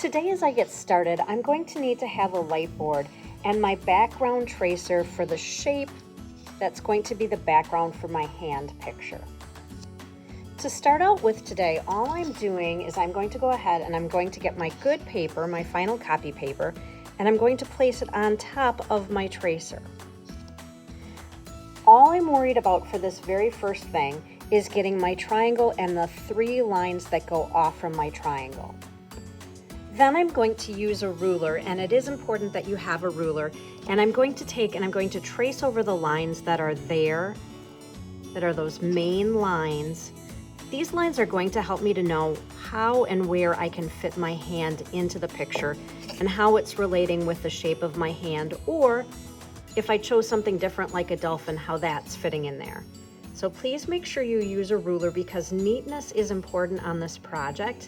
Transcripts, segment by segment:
Today as I get started, I'm going to need to have a light board and my background tracer for the shape that's going to be the background for my hand picture. To start out with today, all I'm doing is I'm going to go ahead and I'm going to get my good paper, my final copy paper, and I'm going to place it on top of my tracer. All I'm worried about for this very first thing is getting my triangle and the 3 lines that go off from my triangle. Then I'm going to use a ruler, and it is important that you have a ruler, and I'm going to take and I'm going to trace over the lines that are there, that are those main lines. These lines are going to help me to know how and where I can fit my hand into the picture and how it's relating with the shape of my hand, or if I chose something different like a dolphin, how that's fitting in there. So please make sure you use a ruler because neatness is important on this project.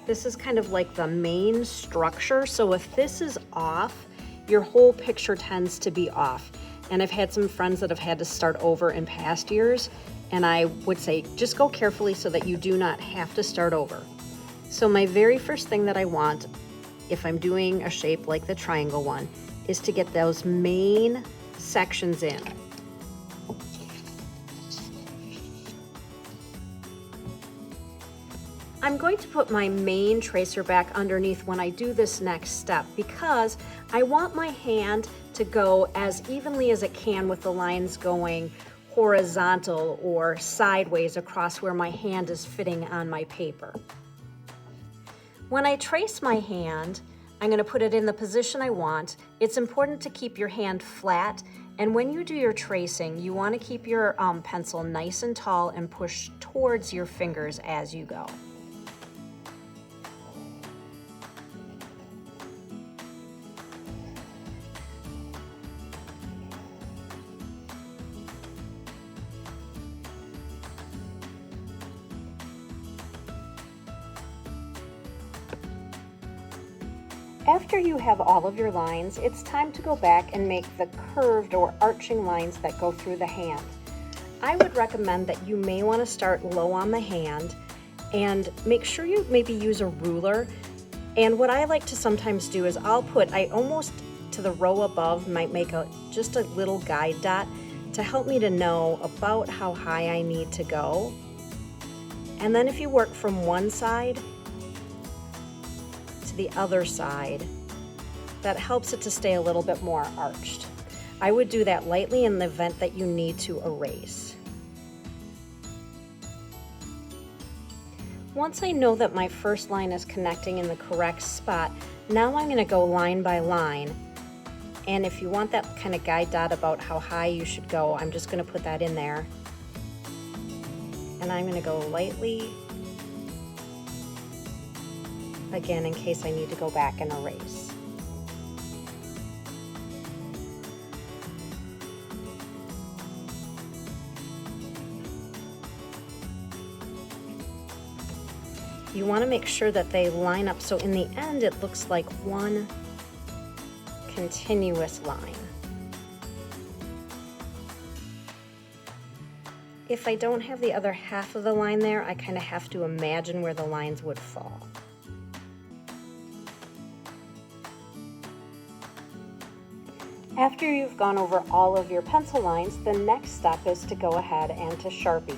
This is kind of like the main structure, so if this is off, your whole picture tends to be off. And I've had some friends that have had to start over in past years, and I would say just go carefully so that you do not have to start over. So my very first thing that I want, if I'm doing a shape like the triangle one, is to get those main sections in. I'm going to put my main tracer back underneath when I do this next step because I want my hand to go as evenly as it can with the lines going horizontal or sideways across where my hand is fitting on my paper. When I trace my hand, I'm going to put it in the position I want. It's important to keep your hand flat, and when you do your tracing, you want to keep your pencil nice and tall and push towards your fingers as you go. After you have all of your lines, it's time to go back and make the curved or arching lines that go through the hand. I would recommend that you may want to start low on the hand and make sure you maybe use a ruler. And what I like to sometimes do is I almost to the row above might make just a little guide dot to help me to know about how high I need to go. And then if you work from one side to the other side, that helps it to stay a little bit more arched. I would do that lightly in the event that you need to erase. Once I know that my first line is connecting in the correct spot, now I'm going to go line by line. And if you want that kind of guide dot about how high you should go, I'm just going to put that in there. And I'm going to go lightly, again, in case I need to go back and erase. You want to make sure that they line up so in the end it looks like one continuous line. If I don't have the other half of the line there, I kind of have to imagine where the lines would fall. After you've gone over all of your pencil lines, the next step is to go ahead and to Sharpie.